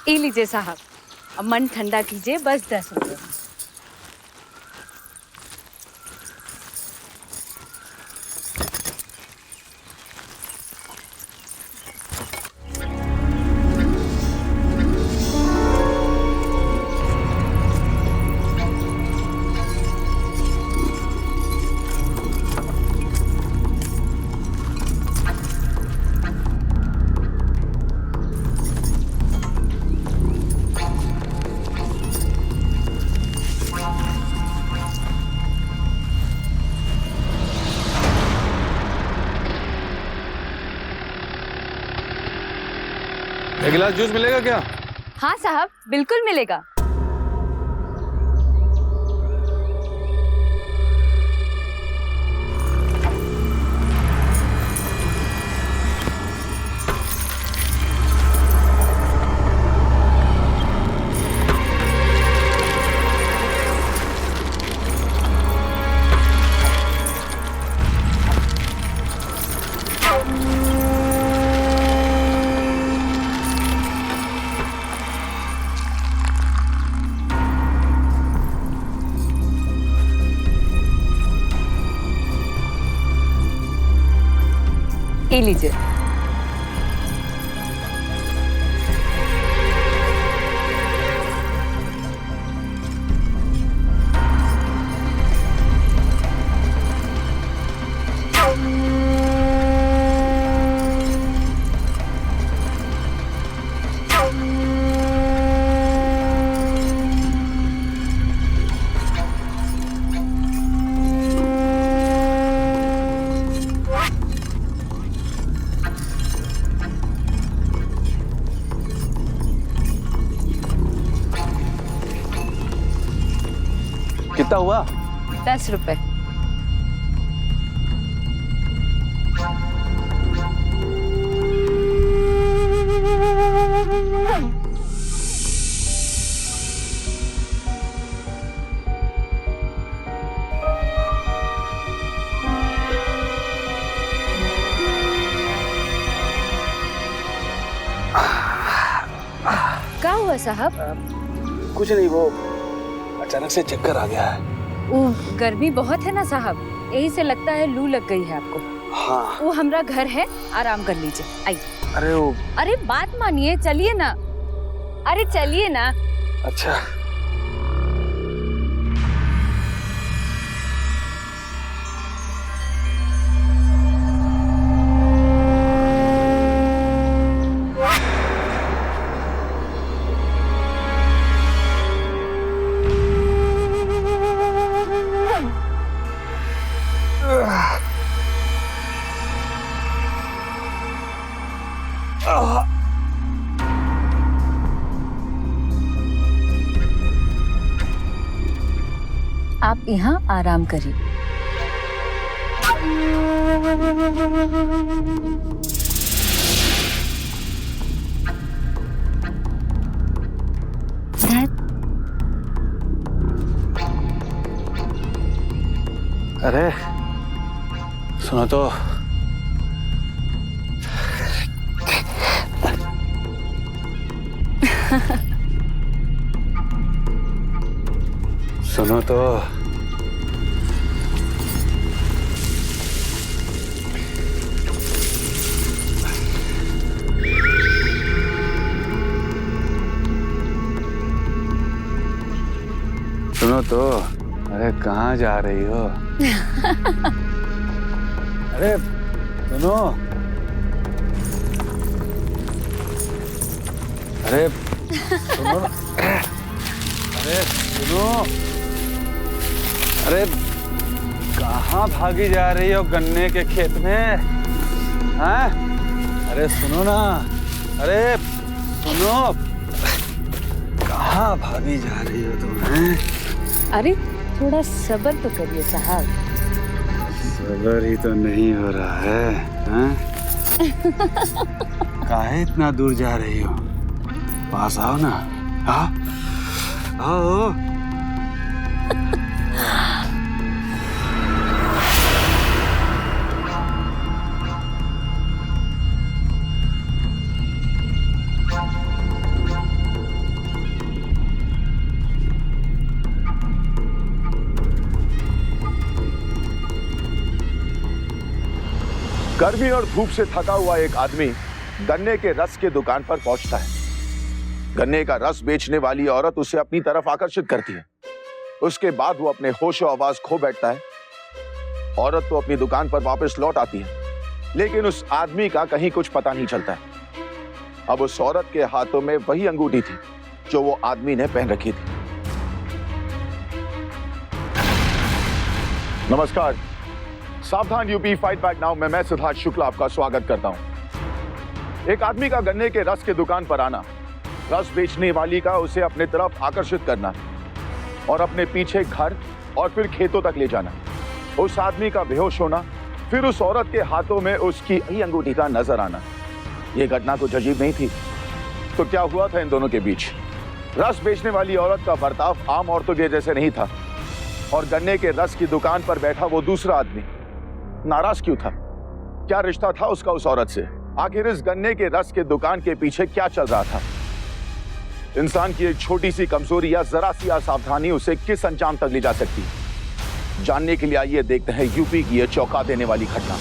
ये लीजिए साहब, अब मन ठंडा कीजिए, बस 10 रुपए। एक गिलास जूस मिलेगा क्या? हाँ साहब, बिल्कुल मिलेगा। ये लीजिए। कितना हुआ? 10 रुपए। क्या हुआ साहब? कुछ नहीं, वो अचानक से चक्कर आ गया है। वो गर्मी बहुत है ना साहब, यही से लगता है लू लग गई है आपको। हाँ। वो हमारा घर है, आराम कर लीजिए, आइए। अरे बात मानिए, चलिए ना। अरे चलिए ना। अच्छा। आप यहाँ आराम करिए। अरे सुनो तो, सुनो तो, सुनो तो। अरे कहाँ जा रही हो? अरे सुनो। अरे सुनो। अरे सुनो। अरे कहाँ भागी जा रही हो गन्ने के खेत में? हाँ? अरे सुनो ना। अरे सुनो। कहाँ भागी जा रही हो तुम? हैं? अरे थोड़ा सब्र तो करिए साहब। सब्र ही तो नहीं हो रहा है। हाँ? काहे इतना दूर जा रही हो? पास आओ ना। हाँ? आओ। गर्मी और धूप से थका हुआ एक आदमी गन्ने के रस के दुकान पर पहुंचता है। गन्ने का रस बेचने वाली औरत उसे अपनी तरफ आकर्षित करती है। उसके बाद वो अपने होश और आवाज खो बैठता है। औरत तो अपनी दुकान पर वापस लौट आती है, लेकिन उस आदमी का कहीं कुछ पता नहीं चलता है। अब उस औरत के हाथों में वही अंगूठी थी जो वो आदमी ने पहन रखी थी। नमस्कार, सावधान यूपी फाइट बैक नाउ में मैं सिद्धार्थ शुक्ला आपका स्वागत करता हूं। एक आदमी का गन्ने के रस के दुकान पर आना, रस बेचने वाली का उसे अपने तरफ आकर्षित करना और अपने पीछे घर और फिर खेतों तक ले जाना, उस आदमी का बेहोश होना, फिर उस औरत के हाथों में उसकी ही अंगूठी का नजर आना, यह घटना कुछ अजीब नहीं थी। तो क्या हुआ था इन दोनों के बीच? रस बेचने वाली औरत का बर्ताव आम औरतों के जैसे नहीं था और गन्ने के रस की दुकान पर बैठा वो दूसरा आदमी नाराज क्यों था? क्या रिश्ता था उसका उस औरत से? आखिर इस गन्ने के रस के दुकान के पीछे क्या चल रहा था? इंसान की एक छोटी सी कमजोरी या जरा सी असावधानी उसे किस अंजाम तक ले जा सकती है? जानने के लिए आइए देखते हैं यूपी की यह चौंका देने वाली घटना।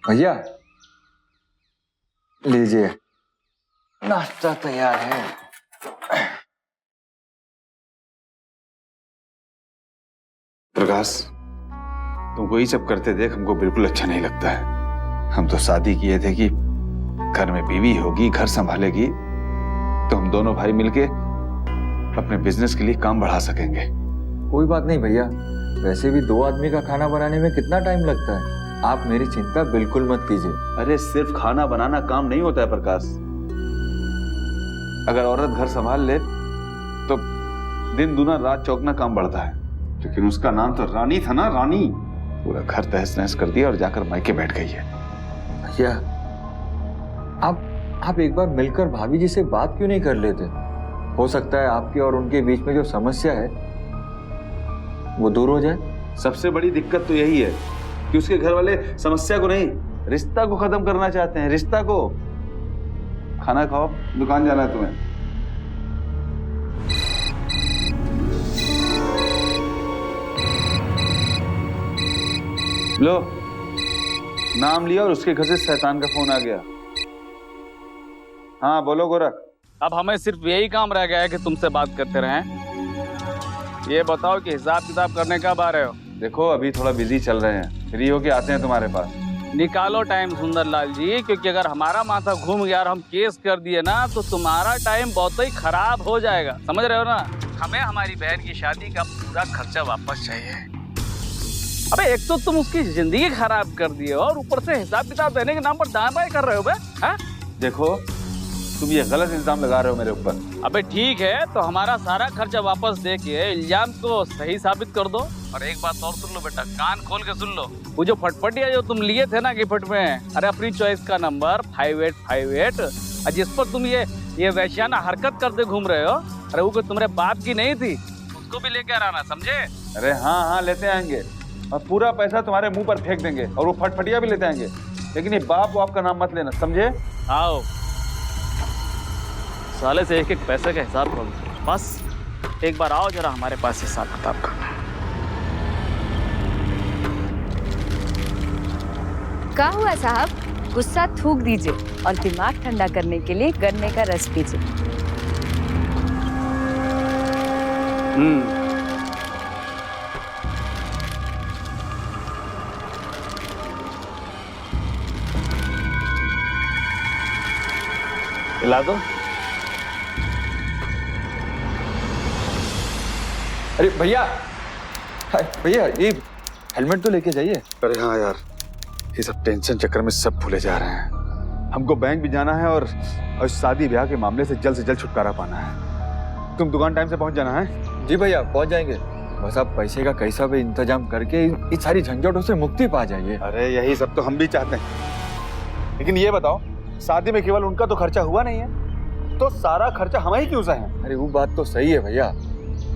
भैया लीजिए, नाश्ता तैयार है। प्रकाश, तुमको ये सब करते देख हमको बिल्कुल अच्छा नहीं लगता है। हम तो शादी किए थे कि घर में बीवी होगी, घर संभालेगी, तो हम दोनों भाई मिलके अपने बिजनेस के लिए काम बढ़ा सकेंगे। कोई बात नहीं भैया, वैसे भी 2 आदमी का खाना बनाने में कितना टाइम लगता है, आप मेरी चिंता बिल्कुल मत कीजिए। अरे सिर्फ खाना बनाना काम नहीं होता है प्रकाश। अगर औरत घर संभाल ले तो दिन दुना रात चौगना काम बढ़ता है। लेकिन उसका नाम तो रानी था ना, रानी। पूरा घर तहस नहस कर दिया और जाकर मायके बैठ गई है। भैया आप एक बार मिलकर भाभी जी से बात क्यों नहीं कर लेते? हो सकता है आपके और उनके बीच में जो समस्या है वो दूर हो जाए। सबसे बड़ी दिक्कत तो यही है कि उसके घर वाले समस्या को नहीं, रिश्ता को खत्म करना चाहते हैं। रिश्ता को। खाना खाओ, दुकान जाना है तुम्हें। लो, नाम लिया और उसके घर से शैतान का फोन आ गया। हाँ बोलो गोरख। अब हमें सिर्फ यही काम रह गया है कि तुमसे बात करते रहें। ये बताओ कि हिसाब किताब करने कब आ रहे हो? देखो अभी थोड़ा बिजी चल रहे हैं, फ्री होके आते हैं तुम्हारे पास। निकालो टाइम सुंदरलाल जी, क्योंकि अगर हमारा माथा घूम गया और हम केस कर दिए ना तो तुम्हारा टाइम बहुत ही खराब हो जाएगा, समझ रहे हो ना? हमें हमारी बहन की शादी का पूरा खर्चा वापस चाहिए। अबे एक तो तुम उसकी जिंदगी खराब कर दिए और ऊपर से हिसाब किताब देने के नाम पर दाएं-बाएं कर रहे हो बे? हाँ? देखो तुम ये गलत इल्जाम लगा रहे हो मेरे ऊपर। अबे ठीक है, तो हमारा सारा खर्चा वापस दे के इल्जाम को सही साबित कर दो। और एक बात और सुन लो बेटा, कान खोल के सुन लो। वो जो फटफटिया जो तुम लिए थे ना गिफ्ट में, अरे अपनी चॉइस का नंबर 5858, और जिस पर तुम ये वैश्याना हरकत करते घूम रहे हो, अरे वो तुम्हारे बाप की नहीं थी, उसको भी लेकर आना, समझे? अरे हाँ लेते आएंगे और पूरा पैसा तुम्हारे मुंह पर फेंक देंगे और वो फटफटिया भी लेते आएंगे। लेकिन ये बाप आपका नाम मत लेना, समझे? आओ, साले से एक एक पैसे का हिसाब करो। बस एक बार आओ जरा हमारे पास हिसाब किताब करना। क्या हुआ साहब? गुस्सा थूक दीजिए और दिमाग ठंडा करने के लिए गन्ने का रस पीजिए। खिला दो। अरे भैया, भैया ये हेलमेट तो लेके जाइए। अरे हाँ यार, ये सब टेंशन चक्कर में सब भूले जा रहे हैं। हमको बैंक भी जाना है और शादी ब्याह के मामले से जल्द छुटकारा पाना है। तुम दुकान टाइम से पहुंच जाना है। जी भैया पहुंच जाएंगे, बस आप पैसे का कैसा भी इंतजाम करके इस सारी झंझटों से मुक्ति पा जाइए। अरे यही सब तो हम भी चाहते हैं, लेकिन ये बताओ शादी में केवल उनका तो खर्चा हुआ नहीं है, तो सारा खर्चा हम ही क्यों सहे? अरे वो बात तो सही है भैया,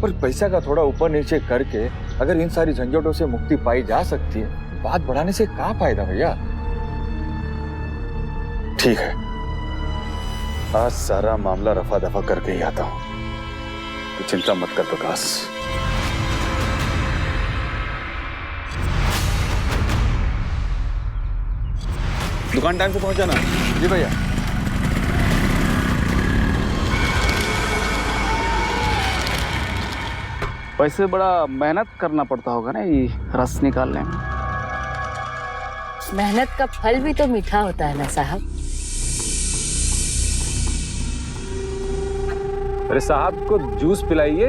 पर पैसा का थोड़ा ऊपर नीचे करके अगर इन सारी झंझटों से मुक्ति पाई जा सकती है, बात बढ़ाने से क्या फायदा भैया? ठीक है, आज सारा मामला रफा दफा करके ही आता हूँ। तू चिंता मत कर प्रकाश। दुकान टाइम से पहुंचा ना? जी भैया। वैसे बड़ा मेहनत करना पड़ता होगा ना ये रस निकालने में। मेहनत का फल भी तो मीठा होता है ना साहब। अरे साहब को जूस पिलाइए,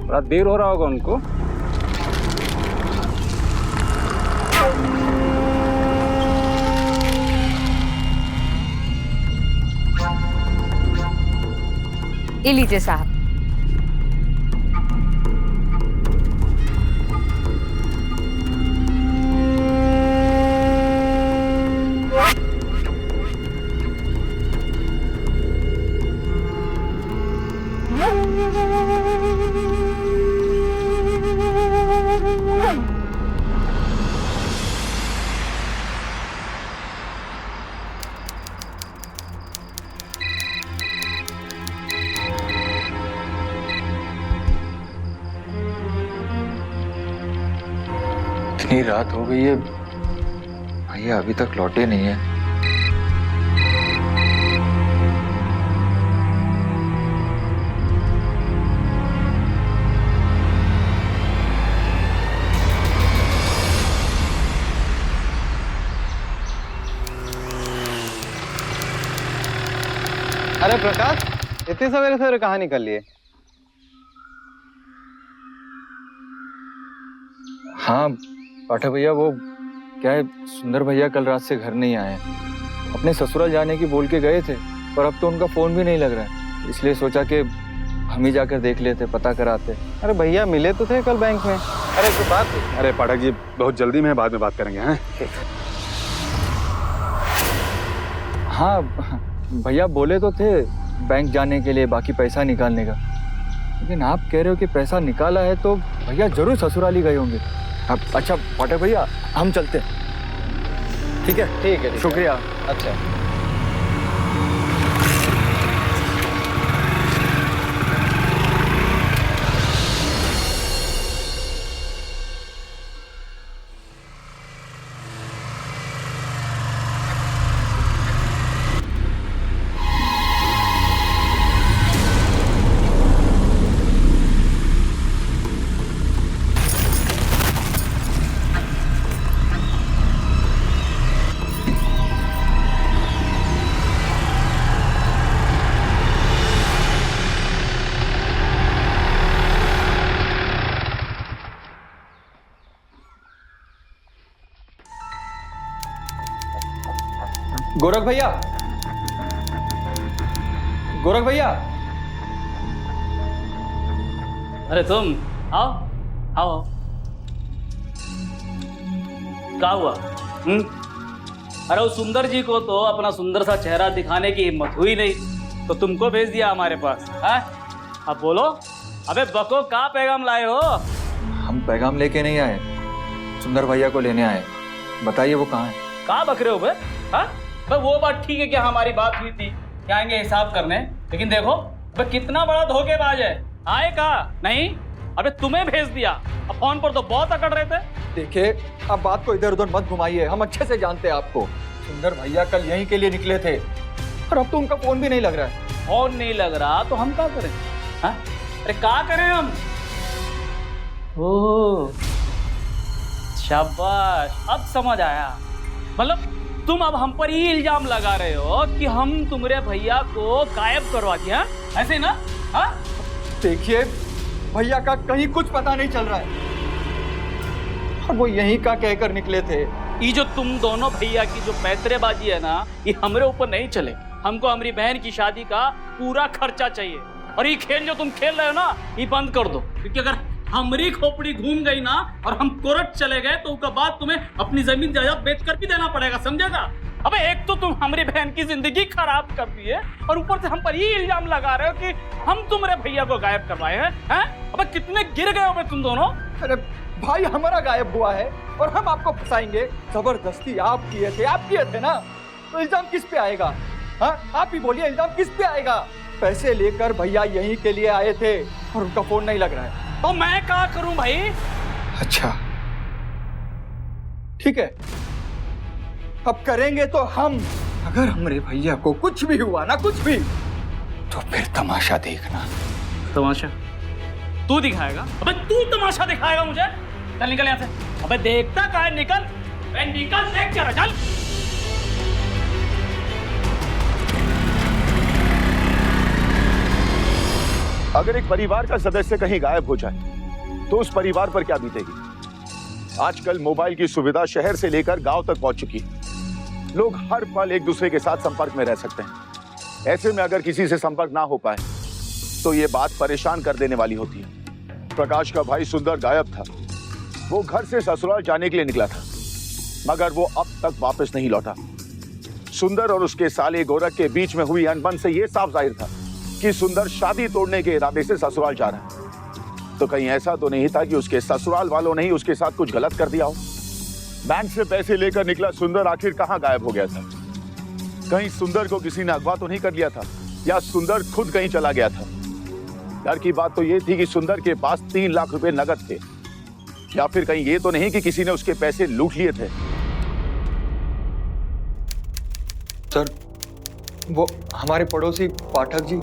बड़ा देर हो रहा होगा उनको। ये लीजिए साहब। इतनी रात हो गई है, भैया अभी तक लौटे नहीं है। अरे प्रकाश, इतने सवेरे सवेरे कहाँ निकल लिए? हाँ पाठक भैया, वो क्या है, सुंदर भैया कल रात से घर नहीं आए। अपने ससुराल जाने की बोल के गए थे, पर अब तो उनका फोन भी नहीं लग रहा है, इसलिए सोचा कि हम ही जाकर देख लेते, पता कराते। अरे भैया मिले तो थे कल बैंक में। अरे कोई बात नहीं। अरे पाठक जी बहुत जल्दी में है, बाद में बात करेंगे। हैं? हाँ भैया बोले तो थे बैंक जाने के लिए, बाकी पैसा निकालने का, लेकिन आप कह रहे हो कि पैसा निकाला है तो भैया जरूर ससुराल ही गए होंगे। अब अच्छा पाठक भैया, हम चलते हैं। ठीक है? ठीक है, शुक्रिया। अच्छा। गोरख भैया, गोरख भैया। अरे तुम आओ आओ। क्या हुआ? अरे उस सुंदर जी को तो अपना सुंदर सा चेहरा दिखाने की हिम्मत हुई नहीं, तो तुमको भेज दिया हमारे पास। है? अब बोलो, अबे बको, क्या पैगाम लाए हो? हम पैगाम लेके नहीं आए, सुंदर भैया को लेने आए। बताइए वो कहाँ है? कहाँ बक रहे हो बे? हाँ? बे वो बात ठीक है कि हमारी बात हुई थी कि आएंगे हिसाब करने, लेकिन देखो बे कितना बड़ा धोखेबाज है। आए कहा नहीं, अबे तुम्हें भेज दिया। अब फोन पर तो बहुत अकड़ रहे थे। देखिए अब बात को इधर उधर मत घुमाइए, हम अच्छे से जानते हैं आपको। सुंदर भैया कल यहीं के लिए निकले थे और अब तो उनका फोन भी नहीं लग रहा है। फोन नहीं लग रहा तो हम क्या करें? हाँ? अरे क्या करें हम? ओह शाबाश, अब समझ आया। मतलब तुम अब हम पर ही इल्जाम लगा रहे हो कि हम तुम्हारे भैया को गायब करवा दिया, ऐसे ना? हाँ? देखिए भैया का कहीं कुछ पता नहीं चल रहा है और वो यहीं का कहकर निकले थे। ये जो तुम दोनों भैया की जो पैतरेबाजी है ना, ये हमारे ऊपर नहीं चले। हमको हमारी बहन की शादी का पूरा खर्चा चाहिए, और ये खेल जो तुम खेल रहे हो ना, ये बंद कर दो। क्योंकि अगर हमारी खोपड़ी घूम गई ना और हम कोर्ट चले गए तो उसके बाद तुम्हें अपनी जमीन जायदाद बेचकर भी देना पड़ेगा, समझेगा? अबे एक तो तुम हमारी बहन की जिंदगी खराब कर दी है और ऊपर से हम पर ये इल्जाम लगा रहे हो कि हम तुम्हारे भैया को गायब करवाए हैं। अबे कितने गिर गए हो तुम दोनों। अरे भाई हमारा गायब हुआ है और हम आपको फंसाएंगे? जबरदस्ती आप किए थे ना, तो इल्जाम किस पे आएगा? हाँ आप ही बोलिए, इल्जाम किस पे आएगा? पैसे लेकर भैया यहीं के लिए आए थे और उनका फोन नहीं लग रहा है। तो मैं क्या करूं भाई? अच्छा ठीक है, अब करेंगे तो हम। अगर हमारे भैया को कुछ भी हुआ ना, कुछ भी, तो फिर तमाशा देखना। तमाशा तू दिखाएगा? अबे तू तमाशा दिखाएगा मुझे? चल निकल यहाँ से। अबे देखता कहाँ है? निकल, निकल, देख जरा, चल। अगर एक परिवार का सदस्य कहीं गायब हो जाए तो उस परिवार पर क्या बीतेगी? आजकल मोबाइल की सुविधा शहर से लेकर गांव तक पहुंच चुकी है। लोग हर पल एक दूसरे के साथ संपर्क में रह सकते हैं। ऐसे में अगर किसी से संपर्क ना हो पाए तो ये बात परेशान कर देने वाली होती है। प्रकाश का भाई सुंदर गायब था। वो घर से ससुराल जाने के लिए निकला था, मगर वो अब तक वापस नहीं लौटा। सुंदर और उसके साले गोरख के बीच में हुई अनबन से यह साफ जाहिर था कि सुंदर शादी तोड़ने के इरादे से ससुराल जा रहा है। तो कहीं ऐसा तो नहीं था कि उसके ससुराल वालों ने ही उसके साथ कुछ गलत कर दिया हो? बैंक से पैसे लेकर निकला सुंदर आखिर कहां गायब हो गया था? कहीं सुंदर को किसी ने अगवा तो नहीं कर लिया था, या सुंदर खुद कहीं चला गया था? डर की बात तो यह थी कि सुंदर के पास 3 लाख रुपए नगद थे, या फिर कहीं ये तो नहीं कि किसी ने उसके पैसे लूट लिए थे? सर, वो हमारे पड़ोसी पाठक जी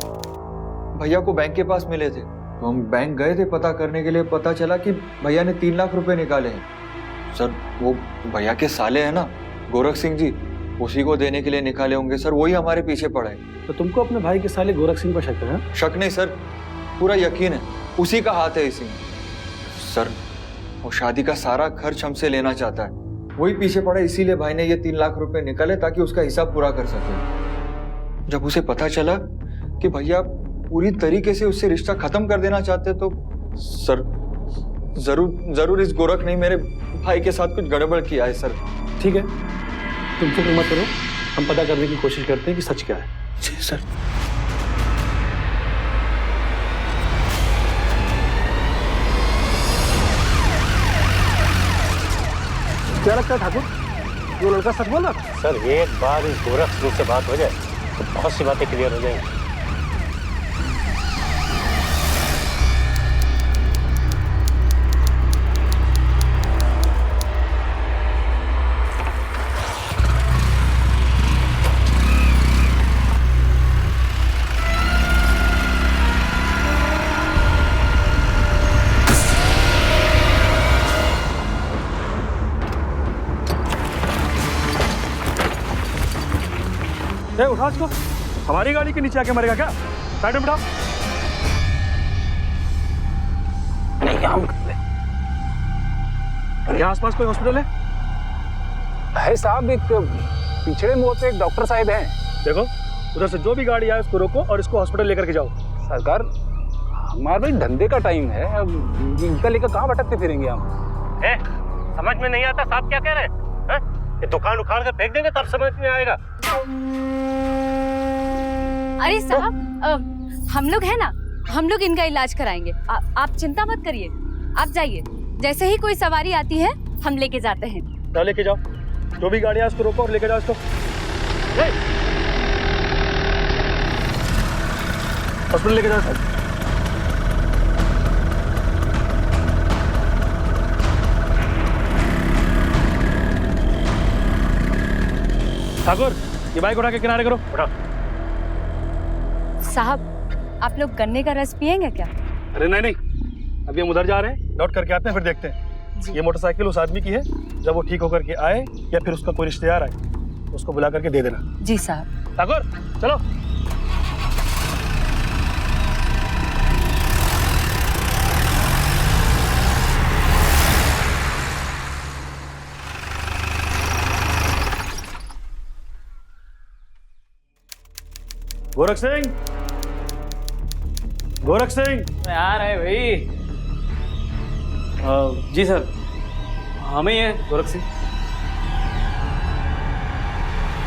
भैया को बैंक के पास मिले थे, तो हम बैंक गए थे पता करने के लिए। पता चला कि भैया ने 3 लाख रुपए निकाले हैं। सर, वो भैया के साले हैं ना गोरख सिंह जी, उसी को देने के लिए निकाले होंगे सर। वही हमारे पीछे पड़ा है। तो तुमको अपने भाई के साले गोरख सिंह पर शक है? शक नहीं सर, पूरा यकीन है, उसी का हाथ है इसी में। सर, वो शादी का सारा खर्च हमसे लेना चाहता है, वही पीछे पड़ा, इसीलिए भाई ने ये 3 लाख रुपए निकाले ताकि उसका हिसाब पूरा कर सके। जब उसे पता चला कि भैया पूरी तरीके से उससे रिश्ता खत्म कर देना चाहते, तो सर जरूर इस गोरख ने मेरे भाई के साथ कुछ गड़बड़ किया है सर। ठीक है, तुम फिक्र मत करो, हम पता करने की कोशिश करते हैं कि सच क्या है। जी सर। क्या लगता है ठाकुर, वो लड़का सच बोल रहा था? सर, एक बार इस गोरख सिंह से बात हो जाए तो बहुत सी बातें क्लियर हो जाएंगी। उठा इसको, हमारी गाड़ी के नीचे आके मरेगा क्या? साइड में बिठाओ। नहीं, हम यहाँ आसपास कोई हॉस्पिटल है साहब? एक पिछड़े मोड़ पे एक डॉक्टर साहब हैं। देखो, उधर से जो भी गाड़ी आए उसको रोको और इसको हॉस्पिटल लेकर के जाओ। सरकार, हमारे भाई धंधे का टाइम है, अब इनका लेकर कहाँ भटकते फिरेंगे हम? समझ में नहीं आता साहब क्या कह रहे हैं? ये दुकान उखाड़ कर फेंक देंगे तब समझ में आएगा। अरे साहब, हम लोग है ना, हम लोग इनका इलाज कराएंगे। आप चिंता मत करिए, आप जाइए। जैसे ही कोई सवारी आती है हम लेके जाते हैं। जाओ, लेके जाओ, जो भी गाड़ी है उसको रोको और लेके जाओ इसको। हॉस्पिटल लेके जाओ सर। ठाकुर, ये बाइक उठा के किनारे करो। उठा। साहब, आप लोग गन्ने का रस पिएंगे क्या? अरे नहीं, अभी हम उधर जा रहे हैं, लौट करके आते हैं, फिर देखते हैं। ये मोटरसाइकिल उस आदमी की है, जब वो ठीक होकर के आए या फिर उसका कोई रिश्तेदार आए, उसको बुला करके दे देना। जी साहब। ठाकुर, चलो। गोरख सिंह, गोरख सिंह। आ रहे भाई। जी सर, हमें ये गोरख सिंह।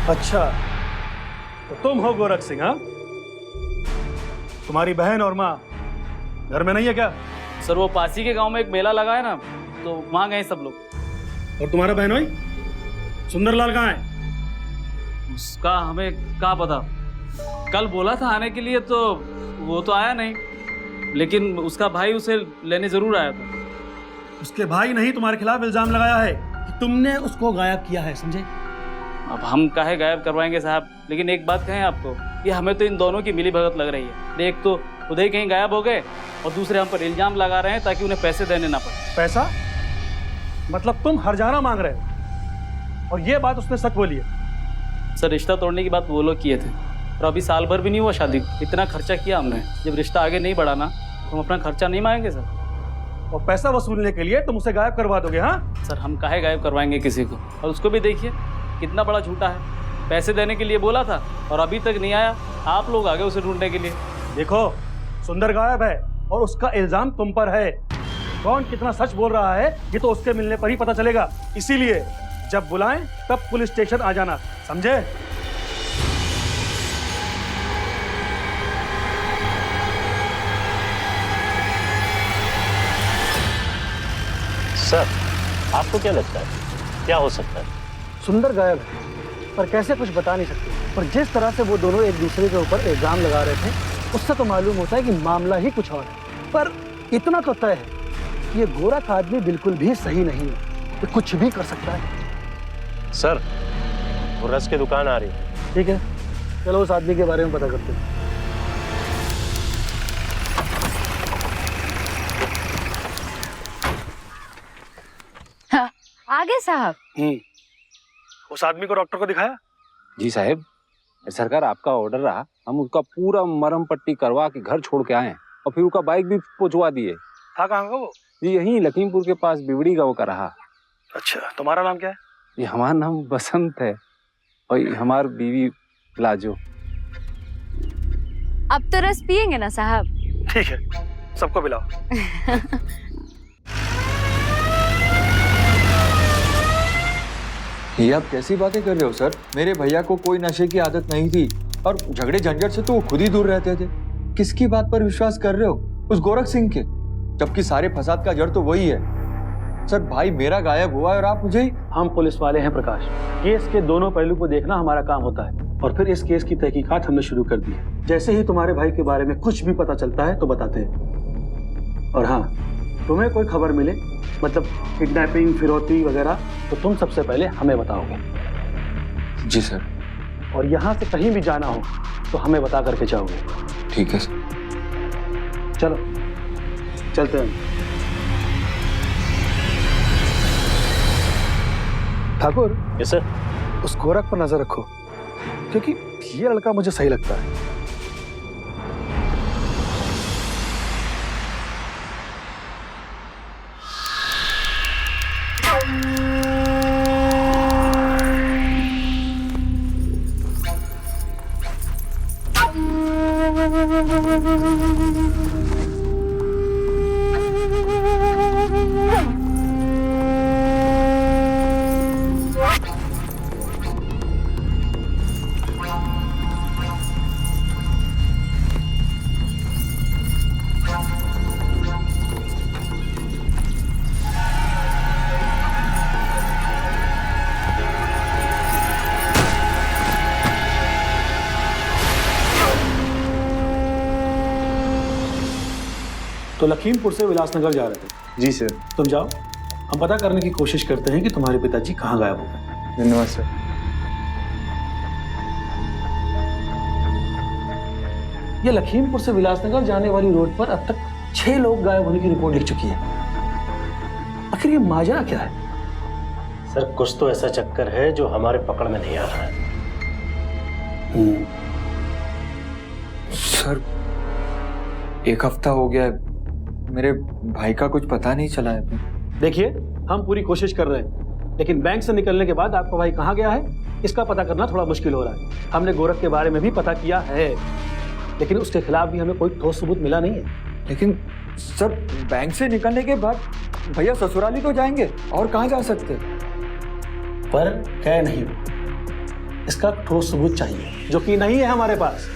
अच्छा, तो तुम हो गोरख सिंह? हाँ, तुम्हारी बहन और माँ घर में नहीं है क्या? सर, वो पासी के गांव में एक मेला लगा है ना, तो वहां गए सब लोग। और तुम्हारा बहनोई सुंदरलाल कहाँ है? उसका हमें क्या पता। कल बोला था आने के लिए तो वो तो आया नहीं, लेकिन उसका भाई उसे लेने जरूर आया था। उसके भाई नहीं तुम्हारे खिलाफ इल्जाम लगाया है कि तुमने उसको गायब किया है, समझे? अब हम काहे गायब करवाएंगे साहब, लेकिन एक बात कहें आपको, ये हमें तो इन दोनों की मिली भगत लग रही है। एक तो खुद ही कहीं गायब हो गए और दूसरे हम पर इल्जाम लगा रहे हैं ताकि उन्हें पैसे देने ना पड़े। पैसा? मतलब तुम हर्जाना मांग रहे हो? और ये बात उसने सच बोली है? सर रिश्ता तोड़ने की बात वो लोग किए थे, और अभी साल भर भी नहीं हुआ शादी, इतना खर्चा किया हमने। जब रिश्ता आगे नहीं बढ़ाना तो हम अपना खर्चा नहीं मांगेंगे सर। और पैसा वसूलने के लिए तुम उसे गायब करवा दोगे? हाँ सर हम काहे गायब करवाएंगे किसी को? और उसको भी देखिए कितना बड़ा झूठा है, पैसे देने के लिए बोला था और अभी तक नहीं आया। आप लोग आ गए उसे ढूंढने के लिए। देखो, सुंदर गायब है और उसका इल्जाम तुम पर है। कौन कितना सच बोल रहा है ये तो उसके मिलने पर ही पता चलेगा। इसीलिए जब बुलाएं तब पुलिस स्टेशन आ जाना, समझे? सर आपको क्या लगता है क्या हो सकता है? सुंदर गायब है पर कैसे कुछ बता नहीं सकते। पर जिस तरह से वो दोनों एक दूसरे के ऊपर इल्जाम लगा रहे थे उससे तो मालूम होता है कि मामला ही कुछ और है। पर इतना तो तय है कि ये गोरा का आदमी बिल्कुल भी सही नहीं है, तो कुछ भी कर सकता है। सर वो रस की दुकान आ रही है। ठीक है, चलो उस आदमी के बारे में पता करते हैं। हाँ, आगे साहब। उस आदमी को डॉक्टर को दिखाया? जी साहब, सरकार आपका ऑर्डर रहा, हम उसका पूरा मरहम पट्टी करवा के घर छोड़ के आए और फिर उसका बाइक भी पहुंचवा दिए। था कहाँ का वो? जी यहीं लखीमपुर के पास बिवड़ी गाँव का रहा। अच्छा, तुम्हारा नाम क्या है? ये हमारा नाम बसंत है और हमारी बीवी लाजो। अब तो रस पियेंगे ना साहब? ठीक है, सबको पिलाओ। ये आप कैसी बातें कर रहे हो सर? मेरे भैया को कोई नशे की आदत नहीं थी और झगड़े झंझट से तो वो खुद ही दूर रहते थे। किसकी बात पर विश्वास कर रहे हो? उस गोरख सिंह के, जबकि सारे फसाद का जड़ तो वही है। सर भाई मेरा गायब हुआ है और आप मुझे? हम पुलिस वाले हैं प्रकाश, केस के दोनों पहलू को देखना हमारा काम होता है और फिर इस केस की तहकीकात हमने शुरू कर दी है। जैसे ही तुम्हारे भाई के बारे में कुछ भी पता चलता है तो बताते हैं। और हाँ, तुम्हें कोई खबर मिले, मतलब किडनैपिंग, फिरौती वगैरह, तो तुम सबसे पहले हमें बताओगे। जी सर। और यहाँ से कहीं भी जाना हो तो हमें बता करके जाओगे। ठीक है सर। चलो चलते हैं। ठाकुर। Yes sir. उस गोरख पर नजर रखो क्योंकि ये लड़का मुझे सही लगता है। तो लखीमपुर से विलासनगर जा रहे थे? जी सर। तुम जाओ, हम पता करने की कोशिश करते हैं कि तुम्हारे पिताजी कहाँ गायब हो गए। धन्यवाद सर। ये लखीमपुर से विलासनगर जाने वाली रोड पर अब तक 6 लोग गायब होने की रिपोर्ट लिख चुकी है। आखिर ये माजरा क्या है? सर कुछ तो ऐसा चक्कर है जो हमारे पकड़ में नहीं आ रहा है। सर 1 हफ्ता हो गया है, मेरे भाई का कुछ पता नहीं चला है। देखिए, हम पूरी कोशिश कर रहे हैं, लेकिन बैंक से निकलने के बाद आपका भाई कहाँ गया है इसका पता करना थोड़ा मुश्किल हो रहा है। हमने गोरख के बारे में भी पता किया है, लेकिन उसके खिलाफ भी हमें कोई ठोस सबूत मिला नहीं है। लेकिन सर बैंक से निकलने के बाद भैया ससुराली तो जाएंगे, और कहाँ जा सकते? पर कह नहीं, इसका ठोस सबूत चाहिए जो कि नहीं है हमारे पास।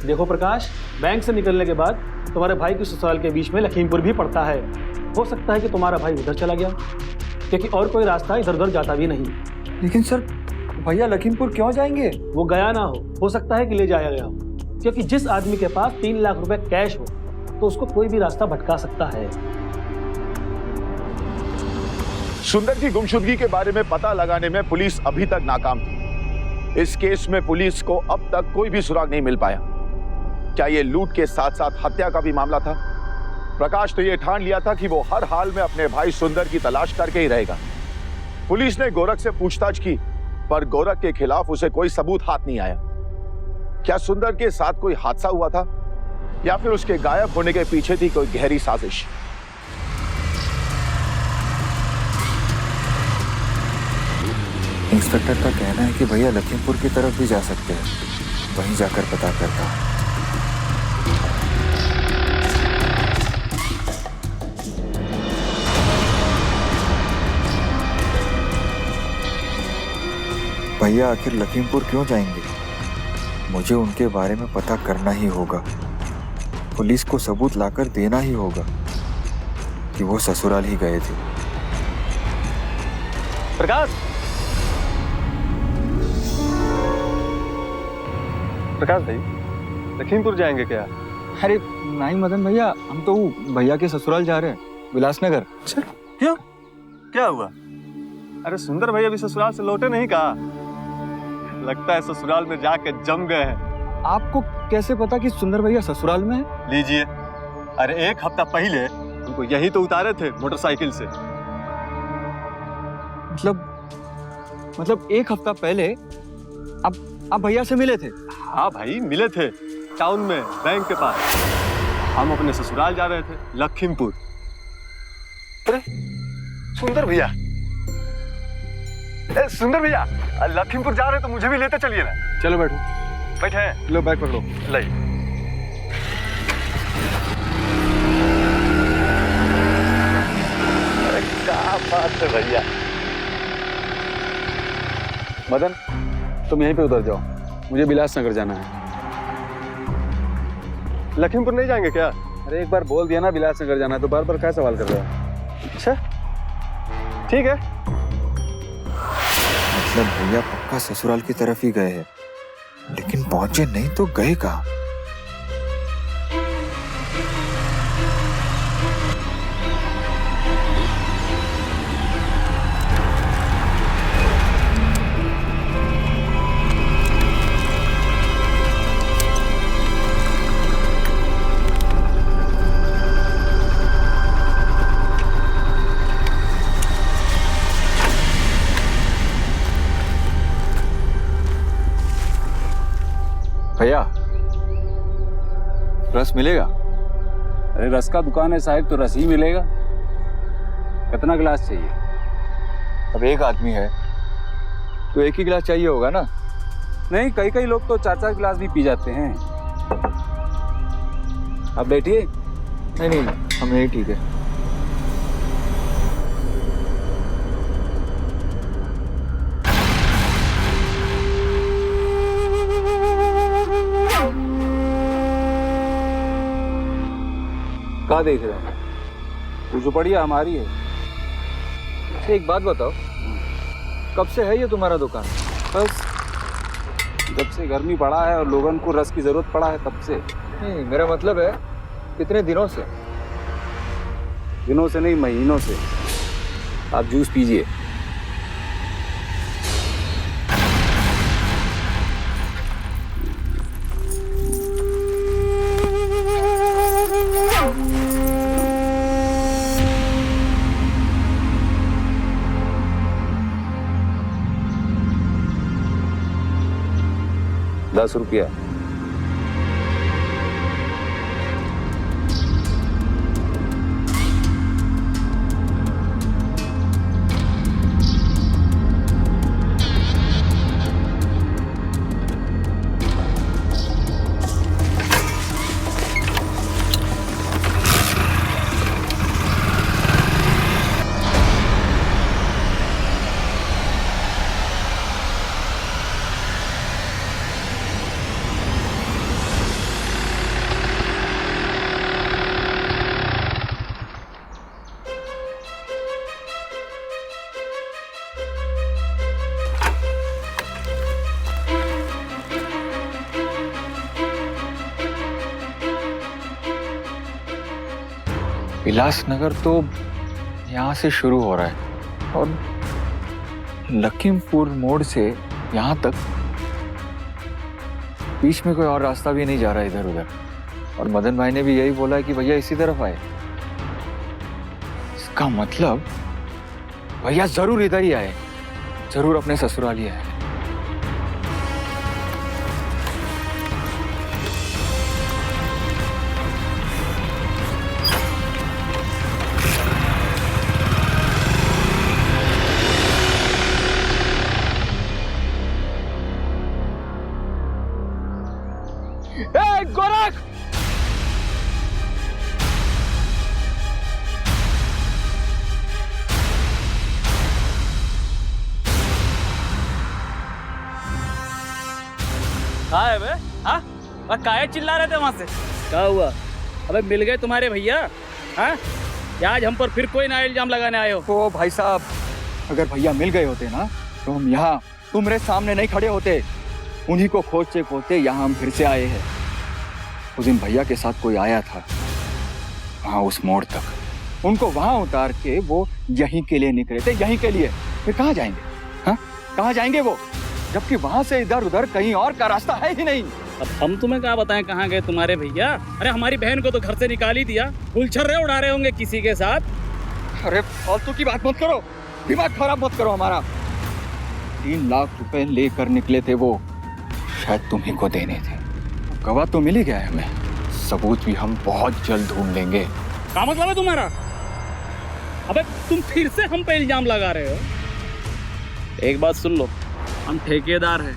देखो प्रकाश, बैंक से निकलने के बाद तुम्हारे भाई के ससुराल के बीच में लखीमपुर भी पड़ता है। हो सकता है कि तुम्हारा भाई उधर चला गया, क्योंकि और कोई रास्ता इधर उधर जाता भी नहीं। लेकिन सर भैया लखीमपुर क्यों जाएंगे? वो गया ना हो सकता है कि ले जाया गया हो, क्योंकि जिस आदमी के पास 3 लाख रुपए कैश हो तो उसको कोई भी रास्ता भटका सकता है। सुंदर की गुमशुदगी के बारे में पता लगाने में पुलिस अभी तक नाकाम थी। इस केस में पुलिस को अब तक कोई भी सुराग नहीं मिल पाया। क्या ये लूट के साथ साथ हत्या का भी मामला था? प्रकाश तो ये ठान लिया था कि वो हर हाल में अपने भाई सुंदर की तलाश करके ही रहेगा। पुलिस ने गोरख से पूछताछ की, पर गोरख के खिलाफ उसे कोई सबूत हाथ नहीं आया। क्या सुंदर के साथ कोई हादसा हुआ था या फिर उसके गायब होने के पीछे थी कोई गहरी साजिश? इंस्पेक्टर का कहना है कि भैया लखीमपुर की तरफ भी जा सकते हैं, वहीं जाकर पता करता हूं। भैया आखिर लखीमपुर क्यों जाएंगे? मुझे उनके बारे में पता करना ही होगा। पुलिस को सबूत लाकर देना ही होगा कि वो ससुराल ही गए थे। प्रकाश, प्रकाश भाई, लखीमपुर जाएंगे क्या? अरे नहीं मदन भैया, हम तो भैया के ससुराल जा रहे हैं, विलासनगर। अच्छा, क्यों? क्या हुआ? अरे सुंदर भैया भी ससुराल से लौटे नहीं कहा? लगता है ससुराल में जाकर जम गए हैं। आपको कैसे पता कि सुंदर भैया ससुराल में है? लीजिए, अरे 1 हफ्ता पहले उनको यही तो उतारे थे मोटरसाइकिल से। मतलब 1 हफ्ता पहले आप भैया से मिले थे? हाँ भाई, मिले थे टाउन में, बैंक के पास। हम अपने ससुराल जा रहे थे, लखीमपुर। अरे सुंदर भैया, सुंदर भैया लखीमपुर जा रहे तो मुझे भी लेते चलिए ना। चलो बैठो। बैठे, लो बैग पकड़ो। लाइए। अरे क्या बात है भैया। मदन, तुम यहीं पे उतर जाओ, मुझे बिलासनगर जाना है। लखीमपुर नहीं जाएंगे क्या? अरे एक बार बोल दिया ना बिलासनगर जाना है, तो बार बार क्या सवाल कर रहे हो? अच्छा ठीक है। मतलब भैया पक्का ससुराल की तरफ ही गए हैं, लेकिन पहुंचे नहीं तो गए कहाँ? भैया रस मिलेगा? अरे रस का दुकान है साहब, तो रस ही मिलेगा। कितना गिलास चाहिए? अब एक आदमी है तो एक ही गिलास चाहिए होगा ना? नहीं, कई कई लोग तो 4-4 गिलास भी पी जाते हैं। अब बैठिए। नहीं, हम यही ठीक है। क्या देख रहे हैं? वो जो बढ़िया हमारी है। अच्छा एक बात बताओ, कब से है ये तुम्हारा दुकान? बस जब से गर्मी पड़ा है और लोगों को रस की जरूरत पड़ा है तब से। नहीं, मेरा मतलब है कितने दिनों से? दिनों से नहीं, महीनों से। आप जूस पीजिए। ₹10। विलासनगर तो यहाँ से शुरू हो रहा है और लखीमपुर मोड़ से यहाँ तक बीच में कोई और रास्ता भी नहीं जा रहा इधर उधर। और मदन भाई ने भी यही बोला कि भैया इसी तरफ आए। इसका मतलब भैया जरूर इधर ही आए, जरूर अपने ससुराल ही आए। गोरख, कहा है बे? हाँ, काहे चिल्ला रहे थे वहां से? क्या हुआ? अबे मिल गए तुम्हारे भैया? हाँ, या आज हम पर फिर कोई नया इल्जाम लगाने आए हो? तो भाई साहब, अगर भैया मिल गए होते ना तो हम यहाँ तुम्हारे सामने नहीं खड़े होते। उन्हीं को खोजते खोजते यहाँ हम फिर से आए हैं। उस दिन भैया के साथ कोई आया था वहाँ उस मोड़ तक, उनको वहाँ उतार के वो यहीं के लिए निकले थे, यहीं के लिए। फिर कहाँ जाएंगे? हाँ, कहाँ जाएंगे वो, जबकि वहाँ से इधर उधर कहीं और का रास्ता है ही नहीं। अब हम तुम्हें क्या बताएं कहाँ गए तुम्हारे भैया? अरे हमारी बहन को तो घर से निकाल ही दिया, गुलछर्रे उड़ा रहे होंगे किसी के साथ। अरे फालतू की बात मत करो, दिमाग खराब मत करो हमारा। 3 लाख रुपए लेकर निकले थे वो, शायद तुम्ही को देने थे। गवाह तो मिल ही गया है हमें, सबूत भी हम बहुत जल्द ढूंढ लेंगे। क्या मतलब है तुम्हारा? अबे तुम फिर से हम पे इल्जाम लगा रहे हो? एक बात सुन लो, हम ठेकेदार हैं,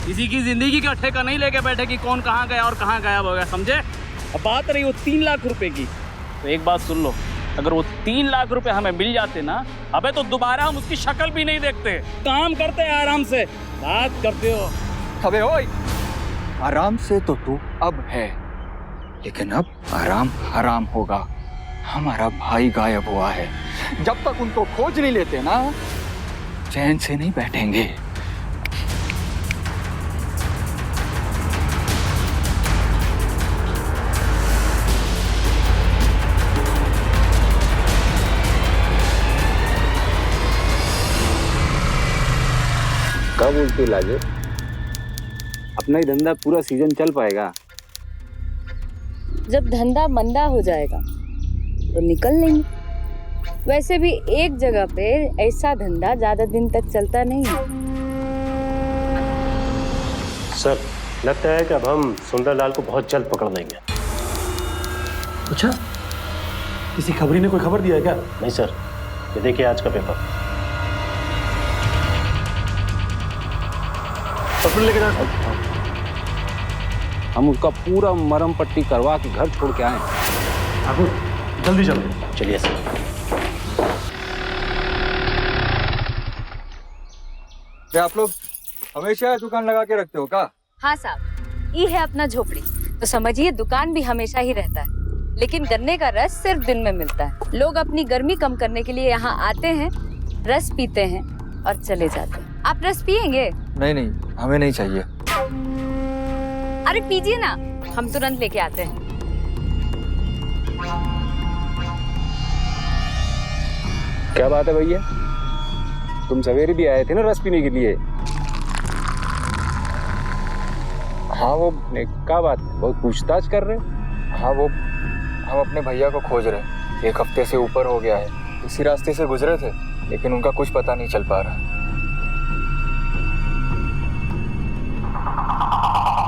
किसी की जिंदगी का ठेका नहीं लेके बैठे कि कौन कहाँ गया और कहाँ गायब हो गया, समझे? अब बात रही वो 3 लाख रुपए की, तो एक बात सुन लो, अगर वो 3 लाख रुपए हमें मिल जाते ना, अबे तो दोबारा हम उसकी शक्ल भी नहीं देखते, काम करते हैं आराम से। बात करते हो? अबे ओए, आराम से तो तू अब है, लेकिन अब आराम हराम होगा। हमारा भाई गायब हुआ है, जब तक उनको खोज नहीं लेते ना, चैन से नहीं बैठेंगे। कब बोलते लाजे? अपना ही धंधा पूरा सीजन चल पाएगा? जब धंधा मंदा हो जाएगा तो निकल लेंगे। वैसे भी एक जगह पे ऐसा धंधा ज्यादा दिन तक चलता नहीं है। सर, लगता है कि अब हम सुंदरलाल को बहुत जल्द पकड़ लेंगे। अच्छा, किसी खबरी ने कोई खबर दिया है क्या? नहीं सर, ये देखिए आज का पेपर। हॉस्पिटल लेके जाओ। हम उसका पूरा मरम पट्टी करवा के घर छोड़ के आए। ठाकुर, जल्दी चलो। चलिए सर। क्या आप लोग हमेशा दुकान लगा के रखते हो क्या? हाँ साहब, ये है अपना झोपड़ी, तो समझिए दुकान भी हमेशा ही रहता है, लेकिन गन्ने का रस सिर्फ दिन में मिलता है। लोग अपनी गर्मी कम करने के लिए यहाँ आते हैं, रस पीते हैं और चले जाते हैं। आप रस पियेंगे? नहीं नहीं, हमें नहीं चाहिए। अरे पीजिए ना, हम तुरंत लेके आते हैं। क्या बात है भैया, तुम सवेरे भी आए थे ना रस पीने के लिए? हाँ वो क्या बात, बहुत पूछताछ कर रहे? हाँ वो, हम अपने भैया को खोज रहे, 1 हफ्ते से ऊपर हो गया है। इसी रास्ते से गुजरे थे, लेकिन उनका कुछ पता नहीं चल पा रहा।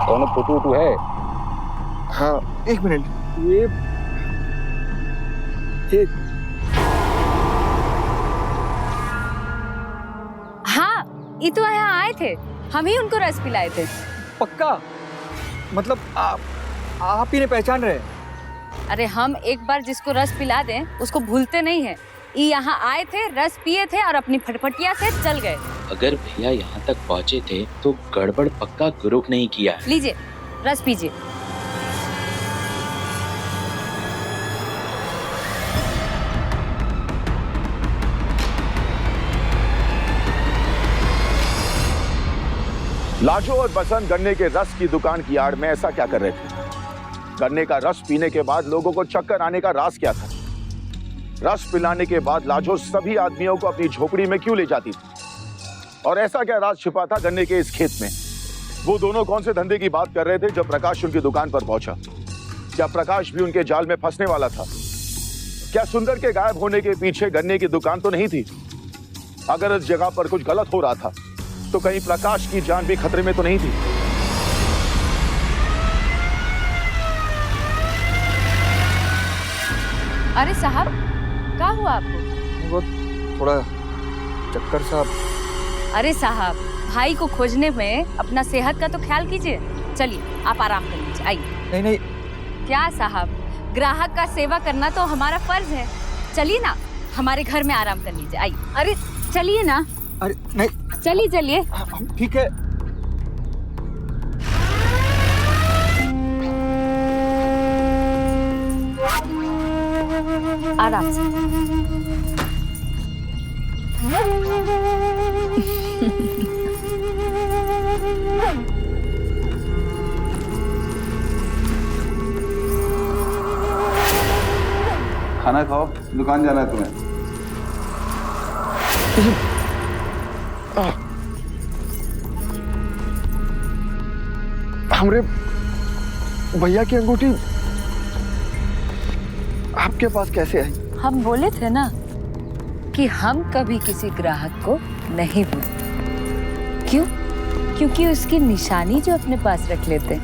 कौन फोटो वोटो है? हाँ, 1 मिनट। ये हाँ, ये तो यहाँ आए थे, हम ही उनको रस पिलाए थे। पक्का? मतलब आप ही ने पहचान रहे? अरे हम एक बार जिसको रस पिला दें उसको भूलते नहीं है। ये यहाँ आए थे, रस पिए थे और अपनी फटफटिया से चल गए। अगर भैया यहाँ तक पहुँचे थे तो गड़बड़ पक्का गुरुक नहीं किया है। लीजिए, रस पीजिए। लाजो और बसंत गन्ने के रस की दुकान की आड़ में ऐसा क्या कर रहे थे? गन्ने का रस पीने के बाद लोगों को चक्कर आने का राज क्या था? रस पिलाने के बाद लाजो सभी आदमियों को अपनी झोपड़ी में क्यों ले जाती थी? और ऐसा क्या राज छिपा था गन्ने के इस खेत में? वो दोनों कौन से धंधे की बात कर रहे थे जब प्रकाश उनकी दुकान पर पहुंचा? क्या प्रकाश भी उनके जाल में फंसने वाला था? क्या सुंदर के गायब होने के पीछे गन्ने की दुकान तो नहीं थी? अगर इस जगह पर कुछ गलत हो रहा था तो कहीं प्रकाश की जान भी खतरे में तो नहीं थी? अरे साहब, क्या हुआ आपको? वो थोड़ा चक्कर सा। अरे साहब, भाई को खोजने में अपना सेहत का तो ख्याल कीजिए। चलिए आप आराम कर लीजिए, आइए। नहीं नहीं, क्या साहब, ग्राहक का सेवा करना तो हमारा फर्ज है। चलिए ना, हमारे घर में आराम कर लीजिए, आइए। अरे चलिए ना। अरे नहीं, चलिए चलिए। ठीक है। आराम से। खाना खाओ, दुकान जाना है तुम्हें। हमरे भैया की अंगूठी आपके पास कैसे आई? हम बोले थे ना कि हम कभी किसी ग्राहक को नहीं भूलते। क्यों? क्योंकि उसकी निशानी जो अपने पास रख लेते हैं।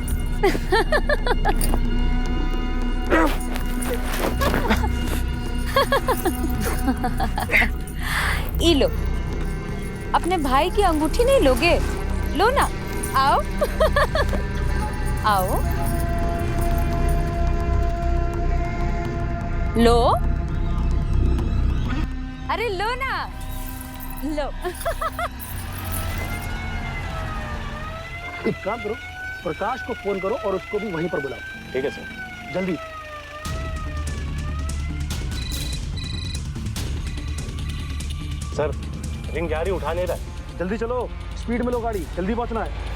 ई लो, अपने भाई की अंगूठी नहीं लोगे? लो ना, आओ। आओ, लो। अरे लो ना, लो। एक काम करो, प्रकाश को फोन करो और उसको भी वहीं पर बुलाओ। ठीक है सर। जल्दी। सर रिंग जा रही, उठा नहीं रहा। जल्दी चलो, स्पीड में लो गाड़ी, जल्दी पहुंचना है।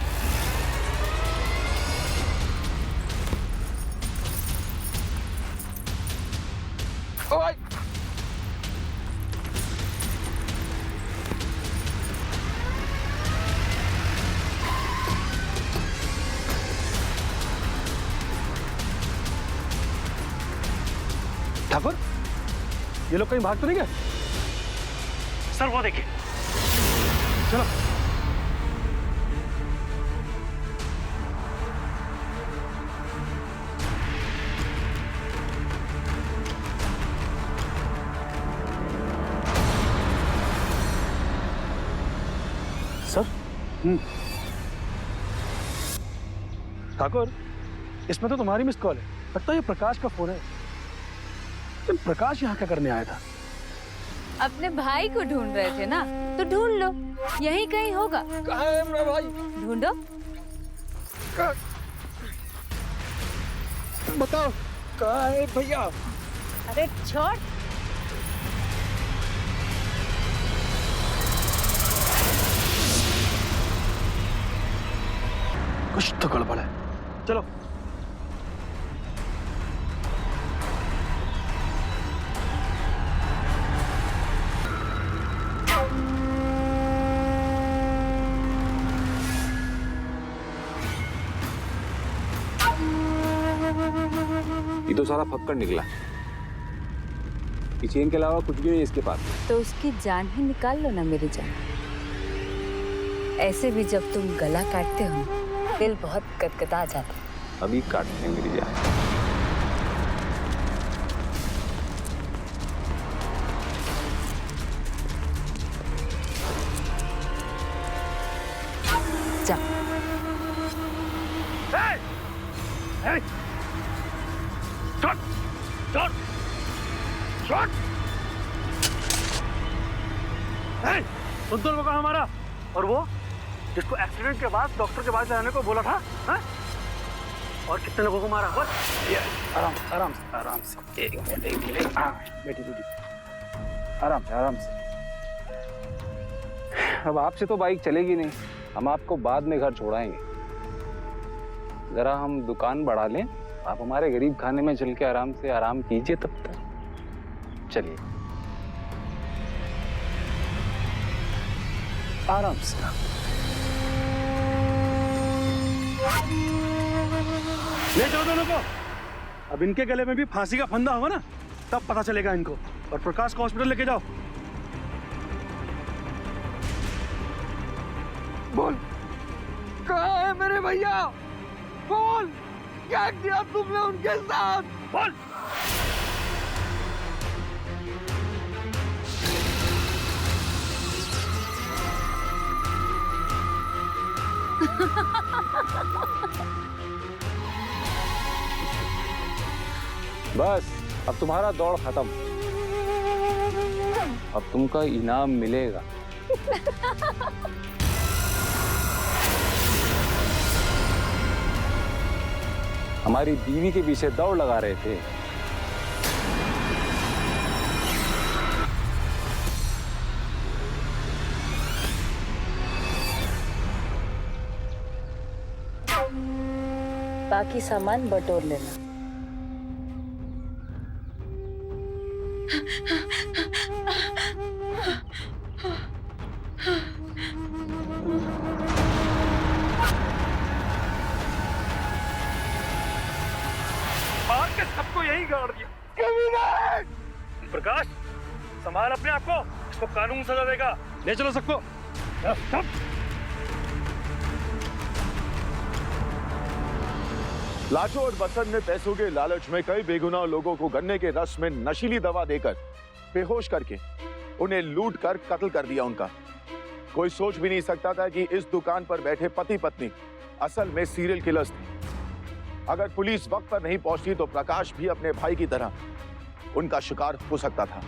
ठाकुर, ये लोग कहीं भाग तो नहीं गए? सर वो देखिए। चलो। सर। ठाकुर, इसमें तो तुम्हारी मिस कॉल है। लगता है ये प्रकाश का फोन है। लेकिन प्रकाश यहाँ क्या करने आया था? अपने भाई को ढूंढ रहे थे ना, तो ढूंढ लो, यहीं कहीं होगा। कहाँ है मेरा भाई? ढूंढो। बताओ कहाँ है भैया? अरे छोड़। कुछ तो गड़बड़ है। चलो। ये तो सारा फक्कड़ निकला। चेन के अलावा कुछ भी नहीं इसके पास। तो उसकी जान ही निकाल लो ना मेरी जान। ऐसे भी जब तुम गला काटते हो दिल बहुत कतकता जाता है। अभी काटते हैं मेरी जान। जाओ। सुंदर वो कहा हमारा, और वो जिसको एक्सीडेंट के बाद डॉक्टर के पास जाने को बोला था, हा? और कितने लोगों को मारा? बस आराम आराम से, आराम से। एक मिनट। हाँ बेटी बेटी, आराम से आराम से। अब आपसे तो बाइक चलेगी नहीं, हम आपको बाद में घर छोड़ाएंगे। जरा हम दुकान बढ़ा लें, आप हमारे गरीब खाने में चल के आराम से आराम कीजिए तब तक। चलिए आराम से। ले जाओ दोनों को। अब इनके गले में भी फांसी का फंदा होगा ना, तब पता चलेगा इनको। और प्रकाश को हॉस्पिटल लेके जाओ। बोल, कहाँ है मेरे भैया? बोल, क्या किया तुमने उनके साथ? बोल। बस अब तुम्हारा दौड़ खत्म। अब तुमको इनाम मिलेगा। हमारी बीवी के पीछे दौड़ लगा रहे थे। बाकी सामान बटोर लेना। मार के सबको यही गाड़ दिया। प्रकाश, संभाल अपने आप को, इसको कानून सजा देगा। ले चलो सबको। लाजो और बसंत ने पैसों के लालच में कई बेगुनाह लोगों को गन्ने के रस में नशीली दवा देकर बेहोश करके उन्हें लूट कर कत्ल कर दिया उनका। कोई सोच भी नहीं सकता था कि इस दुकान पर बैठे पति पत्नी असल में सीरियल किलर्स थे। अगर पुलिस वक्त पर नहीं पहुंचती तो प्रकाश भी अपने भाई की तरह उनका शिकार हो सकता था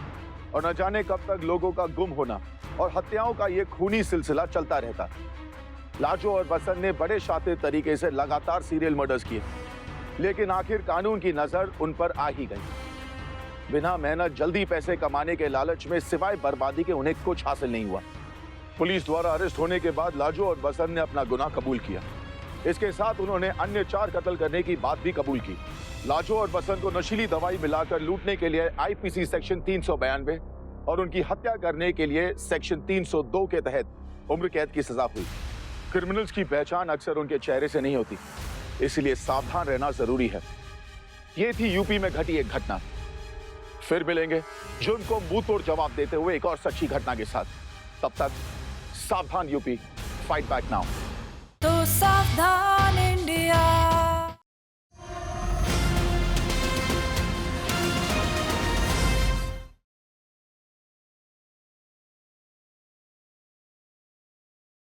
और न जाने कब तक लोगों का गुम होना और हत्याओं का ये खूनी सिलसिला चलता रहता। लाजो और बसंत ने बड़े शातिर तरीके से लगातार सीरियल मर्डर्स किए, लेकिन आखिर कानून की नजर उन पर आ ही गई। बिना मेहनत जल्दी पैसे कमाने के लालच में सिवाय बर्बादी के उन्हें कुछ हासिल नहीं हुआ। पुलिस द्वारा अरेस्ट होने के बाद लाजो और बसंत ने अपना गुनाह कबूल किया। इसके साथ उन्होंने अन्य 4 कत्ल करने की बात भी कबूल की। लाजो और बसंत को नशीली दवाई मिलाकर लूटने के लिए आईपीसी सेक्शन 392 और उनकी हत्या करने के लिए सेक्शन 302 के तहत उम्र कैद की सजा हुई। क्रिमिनल्स की पहचान अक्सर उनके चेहरे से नहीं होती, इसलिए सावधान रहना जरूरी है। ये थी यूपी में घटी एक घटना। फिर मिलेंगे जुर्म को मुंह तोड़ जवाब देते हुए एक और सच्ची घटना के साथ। तब तक सावधान यूपी, फाइट बैक नाउ। तो सावधान इंडिया।